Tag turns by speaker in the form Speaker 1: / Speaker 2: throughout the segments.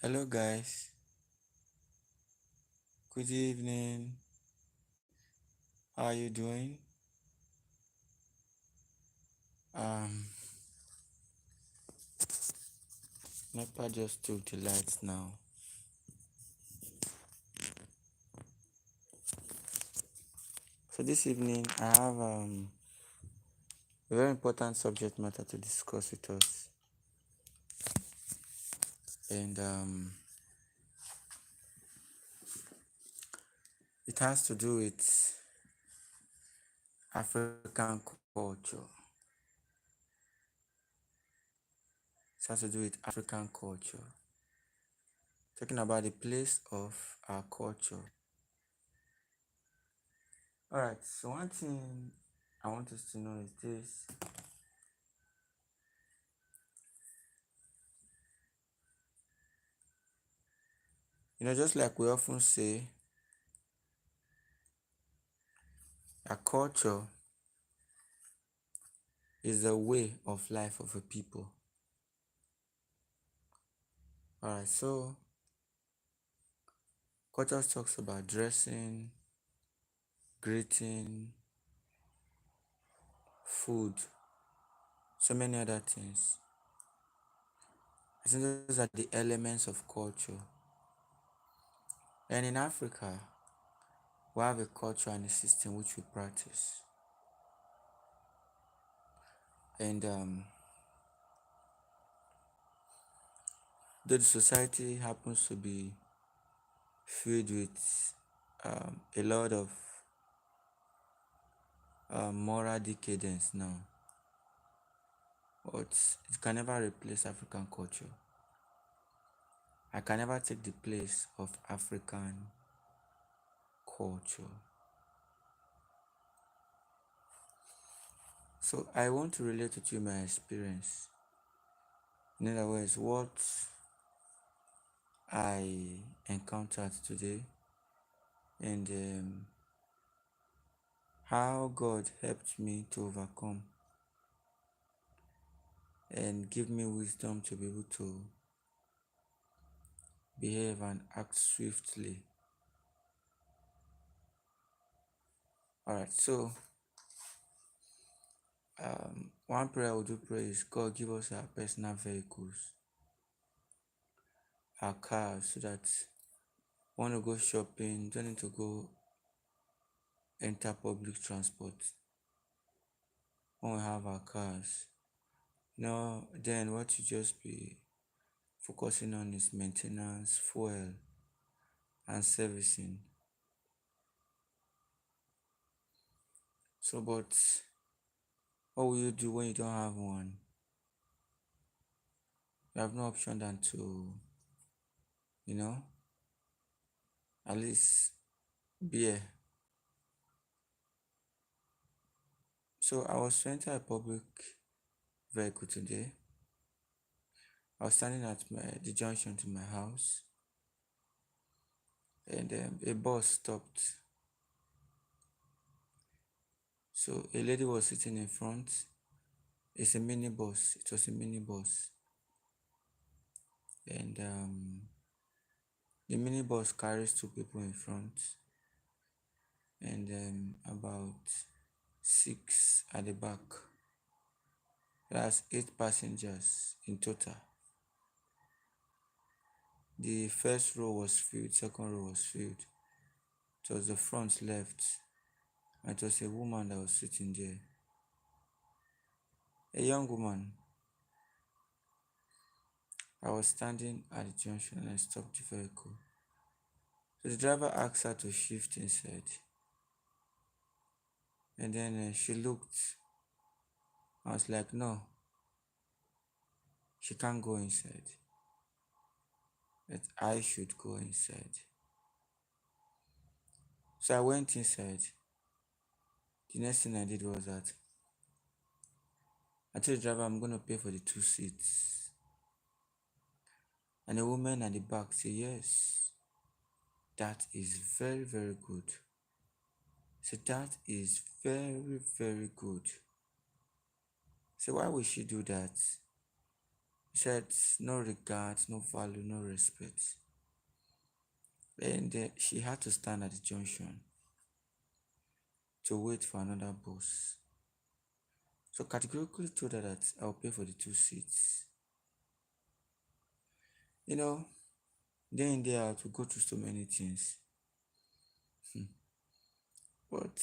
Speaker 1: Hello, guys. Good evening. How are you doing? Um, NEPA just took the lights now. So this evening, I have a very important subject matter to discuss with us, and it has to do with African culture. It has to do with African culture. Talking about the place of our culture. All right. So one thing I want us to know is this: just like we often say, our culture is the way of life of a people. All right, so culture talks about dressing, greeting, food, so many other things. I think those are the elements of culture. And in Africa, we have a culture and a system which we practice. And though the society happens to be filled with a lot of moral decadence now, but it can never replace African culture. I can never take the place of African culture. So I want to relate with you my experience. In other words, what I encountered today and how God helped me to overcome and give me wisdom to be able to behave and act swiftly. Alright, so one prayer I would do pray is God give us our personal vehicles, our cars, so that want to go shopping, don't need to go enter public transport. When we have our cars, then what you just be focusing on is maintenance, fuel, and servicing. So, but what will you do when you don't have one? You have no option than to, you know, at least bear. So, I was to enter a public vehicle today. I was standing at the junction to my house, and a bus stopped. So, a lady was sitting in front. It's a mini bus. It was a mini bus, and the mini bus carries two people in front, and about six at the back. That's 8 passengers in total. The first row was filled, second row was filled. It was the front left, and it was a woman that was sitting there. A young woman. I was standing at the junction and I stopped the vehicle. So the driver asked her to shift inside. And then she looked. I was like, no, she can't go inside. That I should go inside. So I went inside. The next thing I did was that I told the driver I'm going to pay for the 2 seats. And the woman at the back said, yes, that is very, very good. So that is very, very good. So why would she do that? He said no regard, no value, no respect. And she had to stand at the junction to wait for another bus. So categorically told her that I'll pay for the two seats. You know, day in, day out, we go through so many things. But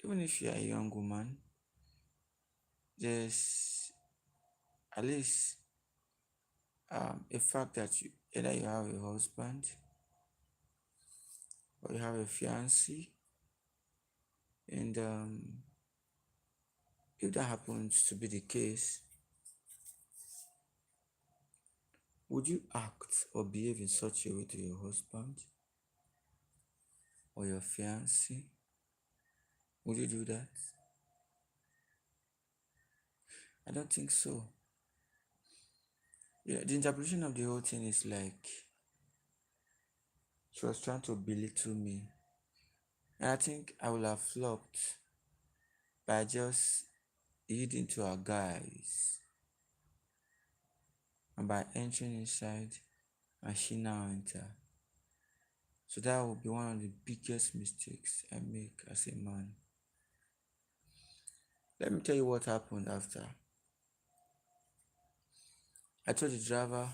Speaker 1: even if you are a young woman, there's at least a fact that either you have a husband or you have a fiancé, and if that happens to be the case, would you act or behave in such a way to your husband or your fiancé? Would you do that? I don't think so. Yeah, the interpretation of the whole thing is like she was trying to belittle me. And I think I would have flopped by just yielding to her guys and by entering inside and she now enter. So that would be one of the biggest mistakes I make as a man. Let me tell you what happened after. I told the driver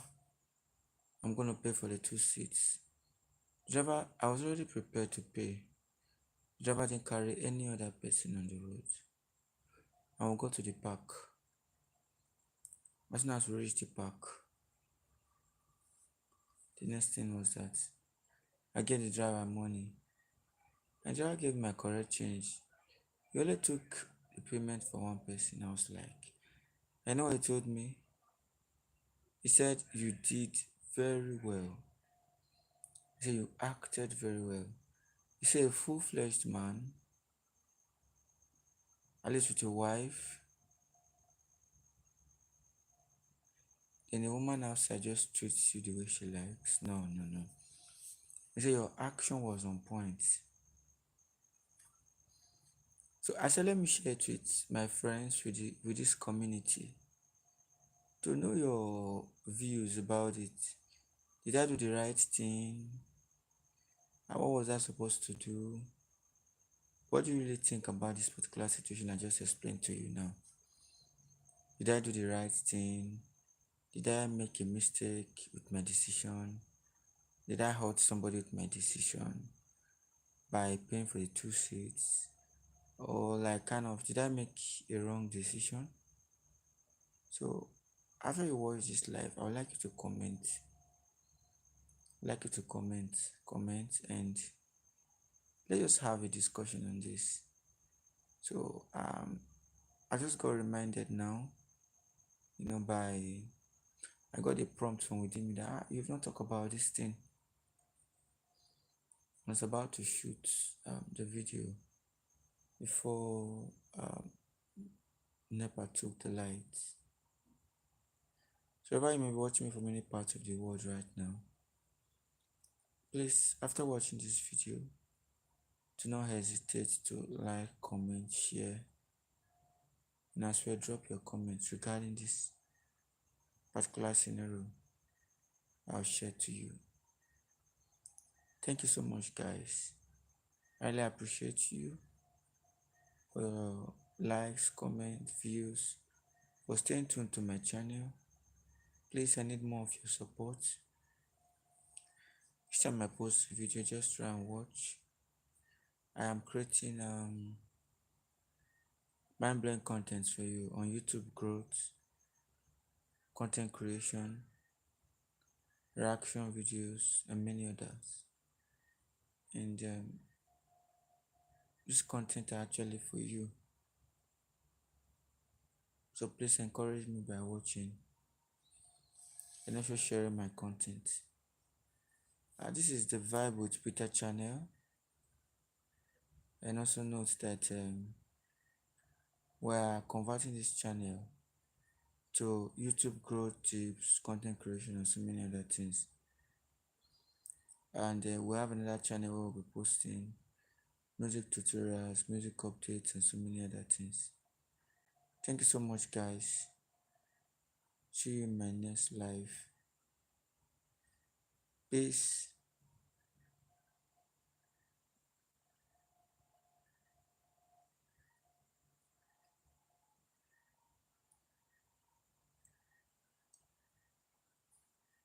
Speaker 1: I'm going to pay for the two seats. Driver, I was already prepared to pay. The driver didn't carry any other person on the road. I will go to the park. As soon as we reached the park, the next thing was that I gave the driver money. And the driver gave me my correct change. He only took the payment for one person. I was like, I know what he told me. He said, you did very well. He said, you acted very well. He said, a full-fledged man, at least with a wife, then a woman outside just treats you the way she likes. No, no, no. He said, your action was on point. So I said, let me share it with my friends, with this community, to know your views about it. Did I do the right thing? And what was I supposed to do? What do you really think about this particular situation I just explained to you now? Did I do the right thing? Did I make a mistake with my decision? Did I hurt somebody with my decision by paying for the two seats? Or like did I make a wrong decision? So after you watch this live, I would like you to comment. I'd like you to comment, and let's just have a discussion on this. So I just got reminded now, by I got a prompt from within me that you've not talked about this thing. I was about to shoot the video before NEPA took the lights. So if you may be watching me from any part of the world right now, please, after watching this video, do not hesitate to like, comment, share, and as well drop your comments regarding this particular scenario I'll share to you. Thank you so much, guys. I really appreciate you for your likes, comments, views, for staying tuned to my channel. Please, I need more of your support. Each time I post a video, just try and watch. I am creating mind-blowing content for you on YouTube growth, content creation, reaction videos, and many others. And this content are actually for you. So please encourage me by watching and also sharing my content. This is the Vibe with Peter channel. And also note that we are converting this channel to YouTube growth tips, content creation, and so many other things. And we have another channel where we'll be posting music tutorials, music updates, and so many other things. Thank you so much, guys.
Speaker 2: See you in my next life. Peace.